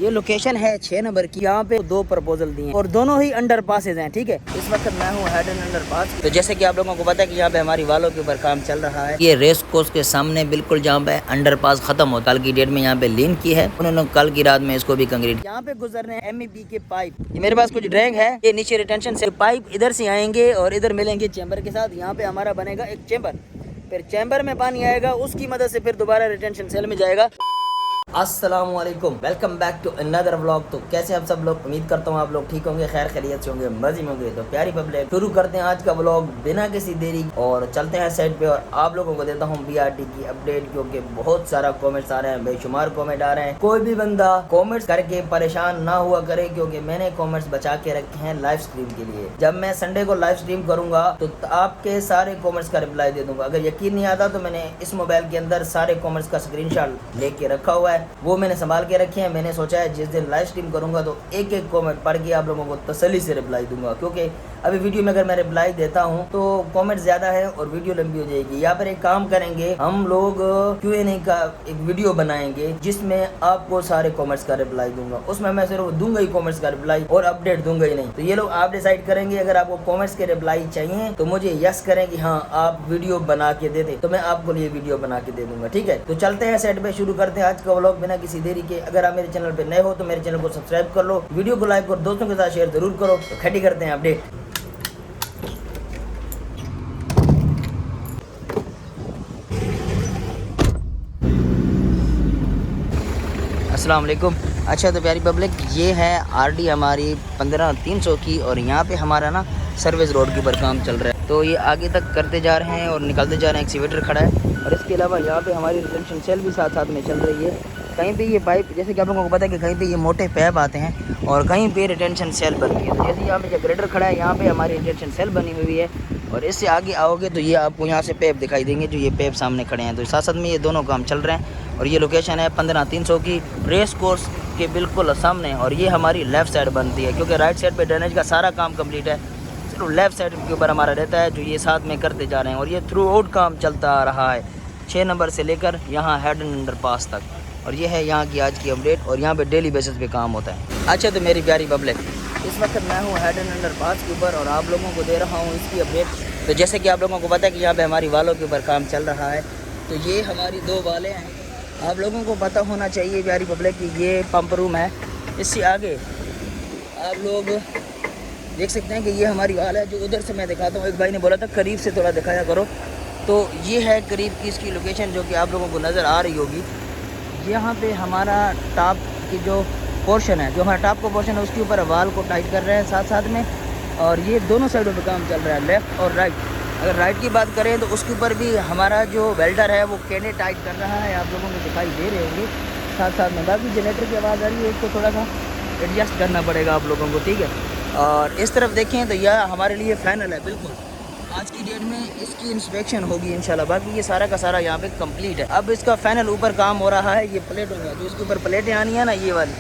ये लोकेशन है 6 नंबर की। यहाँ पे 2 प्रपोजल दिए और दोनों ही अंडर पासेज हैं। ठीक है, इस वक्त मैं हूँ हेडन अंडर पास। तो जैसे कि आप लोगों को पता है कि यहाँ पे हमारी वालों के ऊपर काम चल रहा है। ये रेस कोर्स के सामने बिल्कुल जहाँ पे अंडर पास खत्म होता, कल की डेट में यहाँ पे लीन की है उन्होंने, कल की रात में इसको भी कंक्रीट। यहाँ पे गुजरने MEP के पाइप, ये मेरे पास कुछ ड्रैग है, ये नीचे रिटेंशन से पाइप इधर से आएंगे और इधर मिलेंगे चैम्बर के साथ। यहाँ पे हमारा बनेगा एक चैम्बर, फिर चैम्बर में पानी आएगा, उसकी मदद से फिर दोबारा रिटेंशन सेल में जाएगा। अस्सलामुअलैकुम, welcome back to another vlog. तो कैसे आप सब लोग, उम्मीद करता हूँ आप लोग ठीक होंगे, खैर खैरियत से होंगे, मजे में होंगे। तो प्यारी पब्लिक, शुरू करते हैं आज का व्लॉग बिना किसी देरी और चलते हैं साइड पे और आप लोगों को देता हूँ BRT की अपडेट, क्योंकि बहुत सारा कमेंट्स आ रहे हैं, बेशुमार कमेंट आ रहे हैं। कोई भी बंदा कमेंट्स करके परेशान ना हुआ करे, क्योंकि मैंने कमेंट्स बचा के रखे हैं लाइव स्ट्रीम के लिए। जब मैं संडे को लाइव स्ट्रीम करूंगा तो आपके सारे कमेंट्स का रिप्लाई दे दूंगा। अगर यकीन नहीं आता तो मैंने इस मोबाइल के अंदर सारे कमेंट्स का स्क्रीनशॉट लेके रखा हुआ है, वो मैंने संभाल के रखे हैं। मैंने सोचा है जिस दिन लाइव स्ट्रीम करूंगा तो एक एक कमेंट पढ़ के आप लोगों को तसल्ली से रिप्लाई दूंगा, क्योंकि अभी वीडियो में अगर मैं रिप्लाई देता हूं तो कमेंट ज्यादा है और वीडियो लंबी हो जाएगी। यहाँ पर एक काम करेंगे, हम लोग Q&A का एक वीडियो बनाएंगे जिसमें आपको सारे कमेंट्स का रिप्लाई दूंगा। उसमें मैं सिर्फ दूंगा ही कमेंट्स का रिप्लाई और अपडेट दूंगा ही नहीं। तो ये लोग आप डिसाइड करेंगे, अगर आपको कमेंट्स के रिप्लाई चाहिए तो मुझे यस करें कि हाँ आप वीडियो बना के दे दे, तो मैं आपको लिए वीडियो बना के दे दूंगा। ठीक है, तो चलते हैं सेट पे, शुरू करते हैं आज का व्लॉग बिना किसी देरी के। अगर आप मेरे चैनल पे नए हो तो मेरे चैनल को सब्सक्राइब कर लो, वीडियो को लाइक और दोस्तों के साथ शेयर जरूर करो। तो खड़ी करते हैं अपडेट। अस्सलाम वालेकुम। अच्छा तो प्यारी पब्लिक, ये है RD हमारी 15300 की और यहाँ पे हमारा ना सर्विस रोड के ऊपर काम चल रहा है। तो ये आगे तक करते जा रहे हैं और निकलते जा रहे हैं, एक्सीवेटर खड़ा है और इसके अलावा यहाँ पे हमारी रिटेंशन सेल भी साथ साथ में चल रही है। कहीं पे ये पाइप, जैसे कि आप लोगों को पता है कि कहीं पे ये मोटे पाइप आते हैं और कहीं पे रिटेंशन सेल बनती है। तो जैसे यहाँ पे जो ग्रेडर खड़ा है, यहाँ पे हमारी रिटेंशन सेल बनी हुई है और इससे आगे आओगे तो ये आपको यहाँ से पाइप दिखाई देंगे, जो ये पाइप सामने खड़े हैं। तो साथ साथ में ये दोनों काम चल रहे हैं और ये लोकेशन है 15300 की, रेस कोर्स के बिल्कुल सामने। और ये हमारी लेफ़्ट साइड बनती है, क्योंकि राइट साइड पे ड्रेनेज का सारा काम कंप्लीट है, सिर्फ लेफ़्ट साइड के ऊपर हमारा रहता है, जो ये साथ में करते जा रहे हैं। और ये थ्रू आउट काम चलता आ रहा है 6 नंबर से लेकर यहाँ हेडन अंडर पास तक। और ये है यहाँ की आज की अपडेट और यहाँ पे डेली बेसिस पे काम होता है। अच्छा तो मेरी प्यारी पब्लिक, इस वक्त मैं हूँ हेडन अंडर पास के ऊपर और आप लोगों को दे रहा हूँ इसकी अपडेट। तो जैसे कि आप लोगों को पता है कि यहाँ पे हमारी वालों के ऊपर काम चल रहा है। तो ये हमारी 2 वालें हैं, आप लोगों को पता होना चाहिए प्यारी पब्लिक कि ये पंप रूम है। इससे आगे आप लोग देख सकते हैं कि ये हमारी वाल है, जो उधर से मैं दिखाता हूँ। एक भाई ने बोला था करीब से थोड़ा दिखाया करो, तो ये है करीब की इसकी लोकेशन, जो कि आप लोगों को नज़र आ रही होगी। यहाँ पे हमारा टॉप की जो पोर्शन है, जो हमारा टॉप का पोर्शन है, उसके ऊपर वाल को टाइट कर रहे हैं साथ साथ में। और ये दोनों साइडों पे काम चल रहा है, लेफ़्ट और राइट। अगर राइट की बात करें तो उसके ऊपर भी हमारा जो वेल्डर है वो केने टाइट कर रहा है, आप लोगों को दिखाई दे रहे होंगे साथ साथ में। बाकी जनरेटर की आवाज़ आ रही है, इसको थोड़ा सा एडजस्ट करना पड़ेगा आप लोगों को, ठीक है। और इस तरफ देखें तो यह हमारे लिए फाइनल है बिल्कुल, आज की डेट में इसकी इंस्पेक्शन होगी इंशाल्लाह। बाकी ये सारा का सारा यहाँ पे कंप्लीट है। अब इसका फाइनल ऊपर काम हो रहा है, ये प्लेट होगा, जो इसके ऊपर प्लेटें आनी है ना, ये वाली,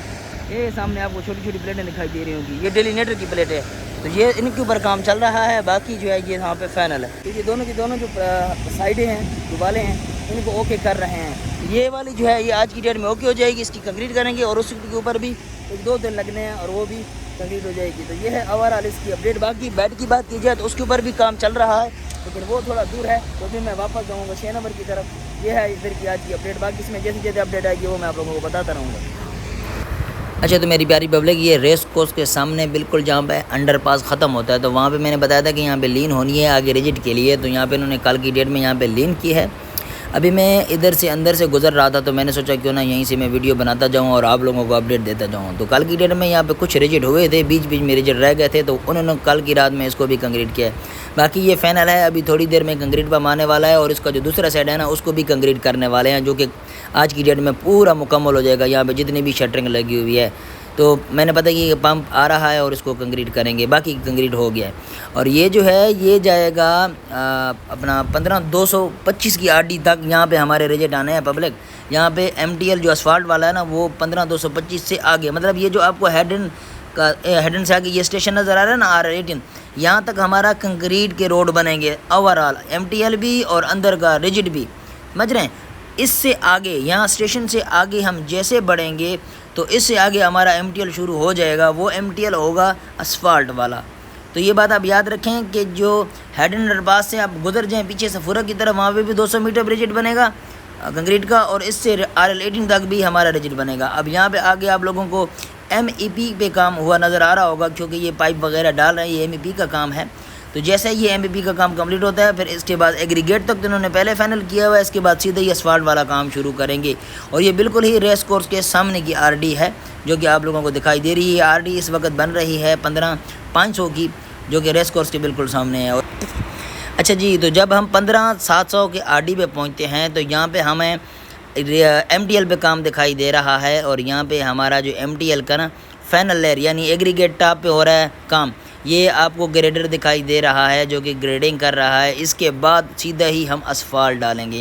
ये सामने आपको छोटी छोटी प्लेटें दिखाई दे रही होंगी, ये डेलीनेटर की प्लेट है। तो ये इनके ऊपर काम चल रहा है। बाकी जो है ये यहाँ पे फाइनल है। तो ये दोनों की दोनों जो साइडें हैं, जो वाले हैं, इनको ओके कर रहे हैं। ये वाली जो है ये आज की डेट में ओके हो जाएगी, इसकी कंक्रीट करेंगे और उसके ऊपर भी 1-2 दिन लगने हैं और वो भी कंक्रीट हो जाएगी। तो ये है ओवरऑल इसकी अपडेट। बाकी बेड की बात की जाए तो उसके ऊपर भी काम चल रहा है, लेकिन वो थोड़ा दूर है, तो फिर मैं वापस जाऊँगा 6 नंबर की तरफ। ये है इधर की आज की अपडेट। बाकी इसमें जैसे जैसे अपडेट आएगी वो मैं आप लोगों को बताता रहूँगा। अच्छा तो मेरी प्यारी पब्लिक, ये रेस कोर्स के सामने बिल्कुल जहाँ पे अंडर पास ख़त्म होता है, तो वहाँ पे मैंने बताया था कि यहाँ पे लीन होनी है आगे रिजिट के लिए। तो यहाँ पे इन्होंने कल की डेट में यहाँ पे लीन की है। अभी मैं इधर से अंदर से गुजर रहा था, तो मैंने सोचा क्यों ना यहीं से मैं वीडियो बनाता जाऊँ और आप लोगों को अपडेट देता जाऊँ। तो कल की डेट में यहाँ पे कुछ रिजिट हुए थे, बीच बीच में रिजिट रह गए थे, तो उन्होंने कल की रात में इसको भी कंक्रीट किया है। बाकी ये फाइनल है, अभी थोड़ी देर में कंक्रीट पम्प आने वाला है और इसका जो दूसरा साइड है ना, उसको भी कंक्रीट करने वाले हैं, जो कि आज की डेट में पूरा मुकम्मल हो जाएगा। यहाँ पर जितनी भी शटरिंग लगी हुई है, तो मैंने पता कि पंप आ रहा है और इसको कंक्रीट करेंगे। बाकी कंक्रीट हो गया है और ये जो है ये जाएगा अपना 15225 की RD तक। यहाँ पे हमारे रिजेक्ट आने हैं पब्लिक। यहाँ पे MTL जो असफाल्ट वाला है ना, वो 15225 से आगे, मतलब ये जो आपको हेडन से आगे ये स्टेशन नज़र आ रहा है ना R18, यहाँ तक हमारा कंक्रीट के रोड बनेंगे ओवरऑल, MTL भी और अंदर का रिजिट भी, समझ रहे हैं। इससे आगे यहाँ स्टेशन से आगे हम जैसे बढ़ेंगे तो इससे आगे हमारा MTL शुरू हो जाएगा, वो MTL होगा असफाल्ट वाला। तो ये बात आप याद रखें कि जो हेड अंडरपास से आप गुजर जाएं पीछे सफुरा की तरफ, वहाँ पे भी 200 मीटर रिजिड बनेगा कंक्रीट का, और इससे RL18 तक भी हमारा रिजिड बनेगा। अब यहाँ पे आगे आप लोगों को MEP पे काम हुआ नज़र आ रहा होगा, क्योंकि ये पाइप वगैरह डाल रहे हैं, ये MEP का काम है। तो जैसे ये MEP का काम कंप्लीट होता है, फिर इसके बाद एग्रीगेट तक तो इन्होंने पहले फाइनल किया हुआ है, इसके बाद सीधे ही असफाल्ट वाला काम शुरू करेंगे। और ये बिल्कुल ही रेस कोर्स के सामने की RD है, जो कि आप लोगों को दिखाई दे रही है। RD इस वक्त बन रही है 15,500 की, जो कि रेस कोर्स के बिल्कुल सामने है। अच्छा जी, तो जब हम 15,700 के RD पे पहुंचते हैं, तो यहाँ पे हमें MTL पे काम दिखाई दे रहा है, और यहाँ पे हमारा जो MTL का ना फाइनल लेयर यानी एग्रीगेट टॉप पे हो रहा है काम। ये आपको ग्रेडर दिखाई दे रहा है जो कि ग्रेडिंग कर रहा है। इसके बाद सीधा ही हम असफाल्ट डालेंगे।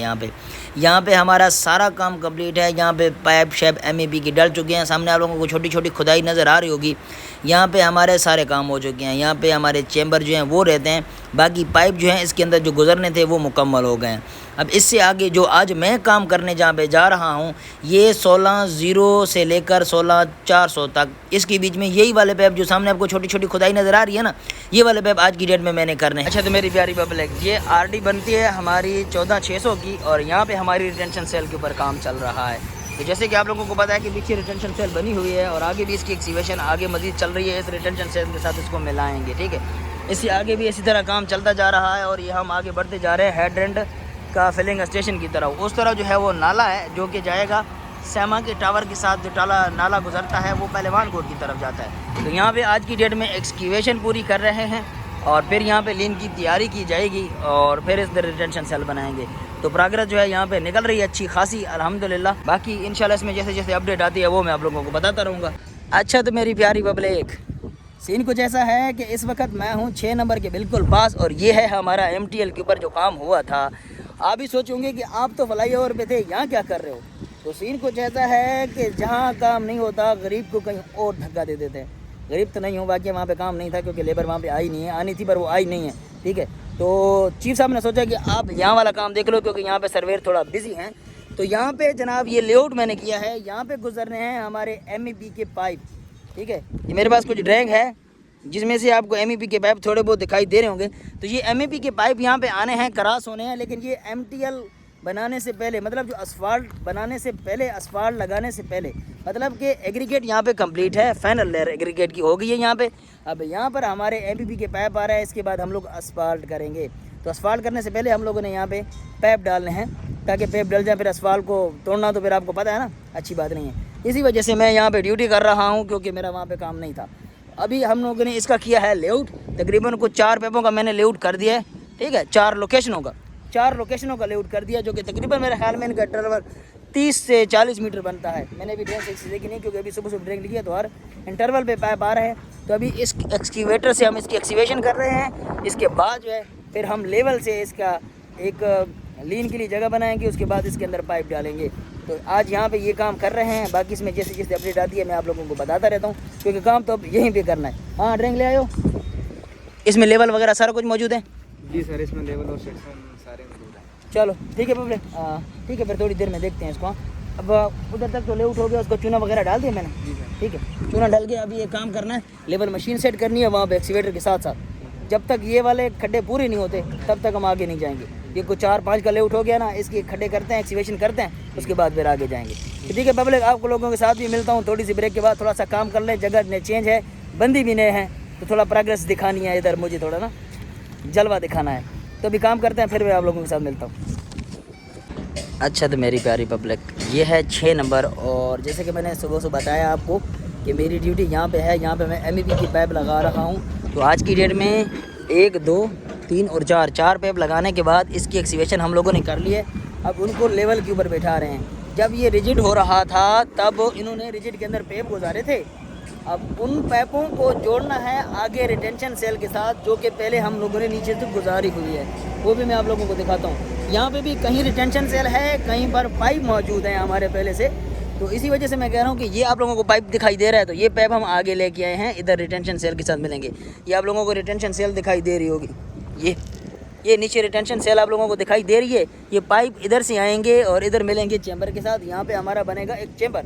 यहाँ पे हमारा सारा काम कंप्लीट है। यहाँ पे पाइप शेप MEP की डल चुके हैं, सामने आप लोगों को छोटी छोटी खुदाई नज़र आ रही होगी। यहाँ पे हमारे सारे काम हो चुके हैं। यहाँ पे हमारे चैम्बर जो हैं वो रहते हैं, बाकी पाइप जो हैं इसके अंदर जो गुजरने थे वो मुकम्मल हो गए हैं। अब इससे आगे जो आज मैं काम करने जहाँ पे जा रहा हूँ, ये 16,0 से लेकर 16,400 तक, इसके बीच में यही वाले पैप जो सामने आपको छोटी छोटी खुदाई नज़र आ रही है ना, ये वाले पैप आज की डेट में मैंने करने हैं। अच्छा, तो मेरी प्यारी पब्लिक, ये RD बनती है हमारी 14,600 की, और यहाँ पे हमारी रिटेंशन सेल के ऊपर काम चल रहा है। तो जैसे कि आप लोगों को पता है कि पीछे रिटेंशन सेल बनी हुई है, और आगे भी इसकी एक्सीवेशन आगे मज़ीद चल रही है। इस रिटेंशन सेल के साथ इसको मिलाएंगे, ठीक है। इससे आगे भी इसी तरह काम चलता जा रहा है, और ये हम आगे बढ़ते जा रहे हैं हेड का फिलिंग स्टेशन की तरफ। उस तरह जो है वो नाला है जो कि जाएगा सैमा के टावर के साथ, जो नाला गुजरता है वो पहलवान कोट की तरफ जाता है। तो यहाँ पे आज की डेट में एक्सक्यूवेशन पूरी कर रहे हैं, और फिर यहाँ पे लीन की तैयारी की जाएगी, और फिर इस रिटेंशन सेल बनाएंगे। तो प्रोग्रेस जो है यहाँ पे निकल रही है अच्छी खासी, अल्हम्दुलिल्लाह। बाकी इंशाल्लाह इसमें जैसे जैसे अपडेट आती है वो मैं आप लोगों को बताता रहूँगा। अच्छा, तो मेरी प्यारी पब्लिक, सीन कुछ ऐसा है कि इस वक्त मैं हूँ 6 नंबर के बिल्कुल पास, और ये है हमारा MTL के ऊपर जो काम हुआ था। आप ही सोचोगे कि आप तो फ्लाई ओवर पे थे, यहाँ क्या कर रहे हो। तो सीन कुछ ऐसा है कि जहाँ काम नहीं होता गरीब को कहीं और धक्का दे देते हैं। गरीब तो नहीं हूँ, बाकी वहाँ पे काम नहीं था क्योंकि लेबर वहाँ पे आई नहीं है, आनी थी पर वो आई नहीं है, ठीक है। तो चीफ साहब ने सोचा कि आप यहाँ वाला काम देख लो, क्योंकि यहाँ पे सर्वेयर थोड़ा बिजी हैं। तो यहाँ पे जनाब ये लेआउट मैंने किया है, यहाँ पे गुजर रहे हैं हमारे MEP के पाइप, ठीक है। ये मेरे पास कुछ ड्रैग है जिसमें से आपको MEP के पाइप थोड़े बहुत दिखाई दे रहे होंगे। तो ये MEP के पाइप यहाँ पे आने हैं, क्रॉस होने हैं, लेकिन ये MTL बनाने से पहले, मतलब जो असफाल्ट बनाने से पहले, असफाल्ट लगाने से पहले, मतलब कि एग्रीगेट यहाँ पे कंप्लीट है, फाइनल लेयर एग्रीगेट की हो गई है यहाँ पे। अब यहाँ पर हमारे MEP के पाइप आ रहा है, इसके बाद हम लोग असफाल्ट करेंगे। तो असफाल्ट करने से पहले हम लोगों ने यहाँ पे पाइप डालने हैं, ताकि पाइप डल जाए। फिर असफाल्ट को तोड़ना तो फिर आपको पता है ना, अच्छी बात नहीं है। इसी वजह से मैं यहाँ पर ड्यूटी कर रहा हूँ, क्योंकि मेरा वहाँ पर काम नहीं था। अभी हम लोगों ने इसका किया है लेआउट, तकरीबन कुछ 4 पैपों का मैंने लेआउट कर दिया है, ठीक है। 4 लोकेशनों का लेआउट कर दिया, जो कि तकरीबन मेरे ख्याल में इनका इंटरवल 30 से 40 मीटर बनता है। मैंने अभी ड्रेन से देखी नहीं, क्योंकि अभी सुबह ड्रेन लिया, तो हर इंटरवल पे पाइप आ रहे हैं। तो अभी इस एक्सक्यूवेटर से हम इसकी एक्सीवेशन कर रहे हैं। इसके बाद जो है फिर हम लेवल से इसका एक लीन के लिए जगह बनाएंगे, उसके बाद इसके अंदर पाइप डालेंगे। तो आज यहाँ पे ये काम कर रहे हैं, बाकी इसमें जैसे जैसे अपडेट आती है मैं आप लोगों को बताता रहता हूँ, क्योंकि काम तो अब यहीं पे करना है। हाँ, ड्रेन ले आयो, इसमें लेवल वगैरह सारा कुछ मौजूद है जी सर, इसमें लेवल और सेक्शन सारे मौजूद हैं। चलो ठीक है पब्लिक, ठीक है, फिर थोड़ी देर में देखते हैं इसको। अब उधर तक तो लेआउट हो गया, उसको चूना वगैरह डाल दिया मैंने, ठीक है। चूना डाल के अभी ये काम करना है, लेवल मशीन सेट करनी है वहाँ पे एक्सीवेटर के साथ साथ। जब तक ये वाले खड्डे पूरे नहीं होते तब तक हम आगे नहीं जाएंगे। ये कुछ 4-5 का लेआउट हो गया ना, इसके खड्डे करते हैं, एक्सीवेशन करते हैं, उसके बाद फिर आगे जाएंगे। तो ठीक है पब्लिक, आपको लोगों के साथ भी मिलता हूँ थोड़ी सी ब्रेक के बाद। थोड़ा सा काम कर लें, जगह चेंज है, बंदी भी नए हैं, तो थोड़ा प्रोग्रेस दिखानी है इधर, मुझे थोड़ा ना जलवा दिखाना है। तो अभी काम करते हैं, फिर मैं आप लोगों के साथ मिलता हूँ। अच्छा, तो मेरी प्यारी पब्लिक, ये है 6 नंबर, और जैसे कि मैंने सुबह से बताया आपको कि मेरी ड्यूटी यहाँ पे है। यहाँ पे मैं MEP की पाइप लगा रहा हूँ। तो आज की डेट में 1, 2, 3 और 4 पाइप लगाने के बाद इसकी एक्सीवेशन हम लोगों ने कर ली है। अब उनको लेवल के ऊपर बैठा रहे हैं। जब ये रिजिड हो रहा था तब इन्होंने रिजिड के अंदर पाइप गुजारे थे। अब उन पाइपों को जोड़ना है आगे रिटेंशन सेल के साथ, जो कि पहले हम लोगों ने नीचे से गुजारी हुई है, वो भी मैं आप लोगों को दिखाता हूँ। यहाँ पे भी कहीं रिटेंशन सेल है, कहीं पर पाइप मौजूद है हमारे पहले से। तो इसी वजह से मैं कह रहा हूँ कि ये आप लोगों को पाइप दिखाई दे रहा है, तो ये पाइप हम आगे लेके आए हैं, इधर रिटेंशन सेल के साथ मिलेंगे। ये आप लोगों को रिटेंशन सेल दिखाई दे रही होगी, ये नीचे रिटेंशन सेल आप लोगों को दिखाई दे रही है। ये पाइप इधर से आएंगे और इधर मिलेंगे चैम्बर के साथ। यहाँ पे हमारा बनेगा एक चैम्बर,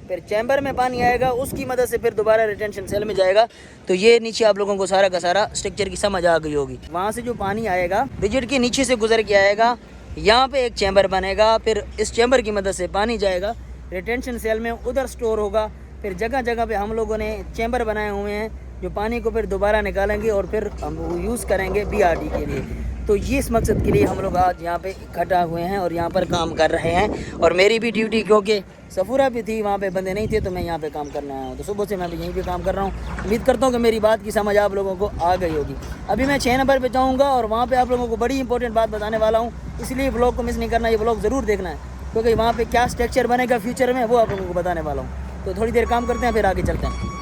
फिर चैम्बर में पानी आएगा, उसकी मदद से फिर दोबारा रिटेंशन सेल में जाएगा। तो ये नीचे आप लोगों को सारा का सारा स्ट्रक्चर की समझ आ गई होगी। वहाँ से जो पानी आएगा रिजिड के नीचे से गुजर के आएगा, यहाँ पे एक चैम्बर बनेगा, फिर इस चैम्बर की मदद से पानी जाएगा रिटेंशन सेल में, उधर स्टोर होगा। फिर जगह जगह पे हम लोगों ने चैम्बर बनाए हुए हैं जो पानी को फिर दोबारा निकालेंगे और फिर हम यूज़ करेंगे BRT के लिए। तो ये इस मकसद के लिए हम लोग आज यहाँ पे इकट्ठा हुए हैं और यहाँ पर काम कर रहे हैं। और मेरी भी ड्यूटी, क्योंकि सफूरा भी थी, वहाँ पे बंदे नहीं थे, तो मैं यहाँ पे काम करने आया हूँ। तो सुबह से मैं भी यहीं पे काम कर रहा हूँ। उम्मीद करता हूँ कि मेरी बात की समझ आप लोगों को आ गई होगी। अभी मैं 6 नंबर पे जाऊँगा और वहाँ पे आप लोगों को बड़ी इंपॉर्टेंट बात बताने वाला हूँ, इसलिए ब्लॉग को मिस नहीं करना, ये ब्लॉग ज़रूर देखना है, क्योंकि वहाँ पर क्या स्ट्रक्चर बनेगा फ्यूचर में वो आप लोगों को बताने वाला हूँ। तो थोड़ी देर काम करते हैं, फिर आगे चलते हैं।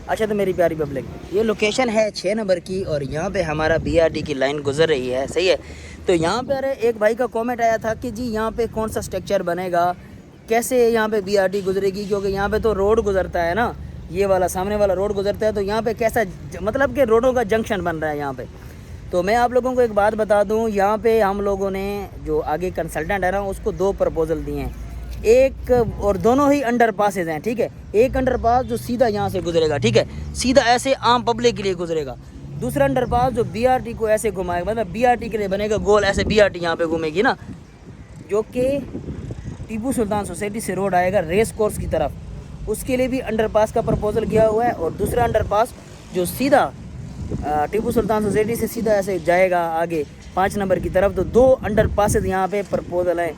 अच्छा, तो मेरी प्यारी पब्लिक, ये लोकेशन है 6 नंबर की और यहाँ पे हमारा BRT की लाइन गुजर रही है, सही है। तो यहाँ पे अरे एक भाई का कमेंट आया था कि जी यहाँ पे कौन सा स्ट्रक्चर बनेगा, कैसे यहाँ पे BRT गुजरेगी, क्योंकि यहाँ पे तो रोड गुजरता है ना, ये वाला सामने वाला रोड गुजरता है, तो यहाँ पे कैसा मतलब कि रोडों का जंक्शन बन रहा है यहाँ पे। तो मैं आप लोगों को एक बात बता दूँ, यहाँ पे हम लोगों ने जो आगे कंसल्टेंट है ना, उसको 2 प्रपोजल दिए हैं, एक और दोनों ही अंडर पासेज हैं, ठीक है। एक अंडर पास जो सीधा यहाँ से गुजरेगा, ठीक है, सीधा ऐसे आम पब्लिक के लिए गुजरेगा। दूसरा अंडर पास जो BRT को ऐसे घुमाएगा, मतलब BRT के लिए बनेगा गोल, ऐसे BRT यहाँ पे घूमेगी ना, जो कि टीपू सुल्तान सोसाइटी से रोड आएगा रेस कोर्स की तरफ, उसके लिए भी अंडर पास का प्रपोजल किया हुआ है। और दूसरा अंडर पास जो सीधा टीपू सुल्तान सोसाइटी से सीधा ऐसे जाएगा आगे 5 नंबर की तरफ, तो 2 अंडर पासेज यहाँ पे प्रपोजल हैं।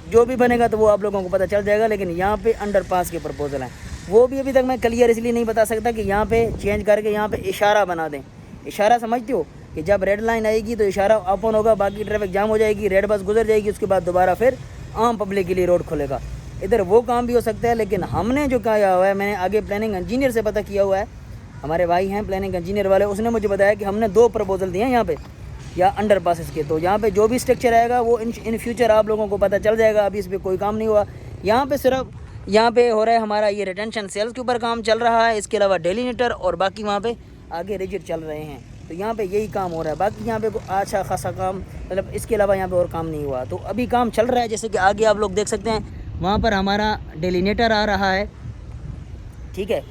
जो भी बनेगा तो वो आप लोगों को पता चल जाएगा, लेकिन यहाँ पे अंडरपास के प्रपोजल हैं, वो भी अभी तक मैं क्लियर इसलिए नहीं बता सकता कि यहाँ पे चेंज करके यहाँ पे इशारा बना दें। इशारा समझते हो कि जब रेड लाइन आएगी तो इशारा ओपन होगा, बाकी ट्रैफिक जाम हो जाएगी, रेड बस गुजर जाएगी, उसके बाद दोबारा फिर आम पब्लिक के लिए रोड खुलेगा। इधर वो काम भी हो सकता है, लेकिन हमने जो किया हुआ है, मैंने आगे प्लानिंग इंजीनियर से पता किया हुआ है, हमारे भाई हैं प्लानिंग इंजीनियर वाले, उसने मुझे बताया कि हमने 2 प्रपोजल दिए हैं यहाँ पे या अंडर पासेस के। तो यहाँ पे जो भी स्ट्रक्चर आएगा वो इन फ्यूचर आप लोगों को पता चल जाएगा। अभी इस पर कोई काम नहीं हुआ, यहाँ पे सिर्फ यहाँ पे हो रहा है हमारा ये रिटेंशन सेल्स के ऊपर काम चल रहा है, इसके अलावा डेलीनेटर और बाकी वहाँ पे आगे रिजिड चल रहे हैं। तो यहाँ पे यही काम हो रहा है, बाकी यहाँ पे अच्छा खासा काम, मतलब इसके अलावा यहाँ पे और काम नहीं हुआ। तो अभी काम चल रहा है, जैसे कि आगे आप लोग देख सकते हैं, वहाँ पर हमारा डेलीनेटर आ रहा है, ठीक है,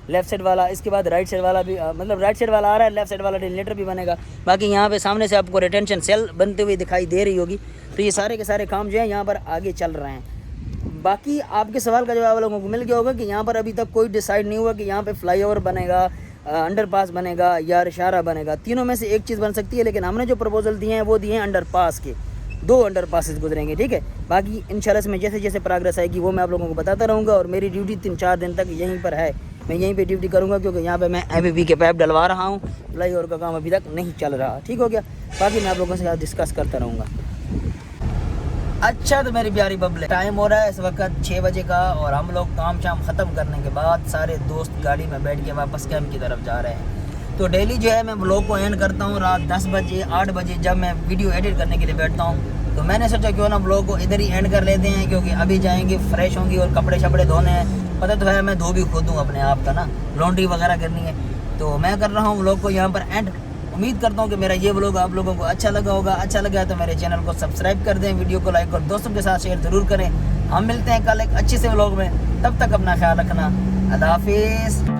लेफ़्ट साइड वाला, इसके बाद राइट साइड वाला भी, मतलब राइट साइड वाला आ रहा है, लेफ़्ट साइड वाला डेलीनेटर भी बनेगा। बाकी यहाँ पे सामने से आपको रिटेंशन सेल बनते हुए दिखाई दे रही होगी। तो ये सारे के सारे काम जो है यहाँ पर आगे चल रहे हैं। बाकी आपके सवाल का जवाब लोगों को मिल गया होगा कि यहाँ पर अभी तक कोई डिसाइड नहीं हुआ कि यहाँ पे फ्लाईओवर बनेगा, अंडरपास बनेगा या इशारा बनेगा। तीनों में से एक चीज़ बन सकती है, लेकिन हमने जो प्रपोजल दिए हैं वो दिए हैं अंडरपास के, 2 अंडरपासेस गुजरेंगे, ठीक है। बाकी इंशाल्लाह इसमें जैसे जैसे प्रोग्रेस आएगी वो मैं आप लोगों को बताता रहूँगा। और मेरी ड्यूटी 3-4 दिन तक यहीं पर है, मैं यहीं पे ड्यूटी करूँगा, क्योंकि यहाँ पे मैं MVP के पाइप डलवा रहा हूँ, फ्लाईओवर का काम अभी तक नहीं चल रहा, ठीक हो गया। बाकी मैं आप लोगों से डिस्कस करता रहूँगा। अच्छा, तो मेरी प्यारी पब्लिक, टाइम हो रहा है इस वक्त 6 बजे का, और हम लोग काम शाम ख़त्म करने के बाद सारे दोस्त गाड़ी में बैठ के वापस कैंप की तरफ जा रहे हैं। तो डेली जो है मैं व्लॉग को एंड करता हूँ रात 10 बजे 8 बजे, जब मैं वीडियो एडिट करने के लिए बैठता हूँ। तो मैंने सोचा क्यों ना व्लॉग को इधर ही एंड कर लेते हैं, क्योंकि अभी जाएंगे, फ्रेश होंगी और कपड़े शपड़े धोने हैं। पता तो है मैं धो भी खुद हूँ अपने आप का ना, लॉन्ड्री वगैरह करनी है। तो मैं कर रहा हूँ व्लॉग को यहाँ पर एंड। उम्मीद करता हूँ कि मेरा ये व्लॉग आप लोगों को अच्छा लगा होगा। अच्छा लगा तो मेरे चैनल को सब्सक्राइब कर दें, वीडियो को लाइक और दोस्तों के साथ शेयर ज़रूर करें। हम मिलते हैं कल एक अच्छे से व्लॉग में, तब तक अपना ख्याल रखना। अल्लाह हाफिज़।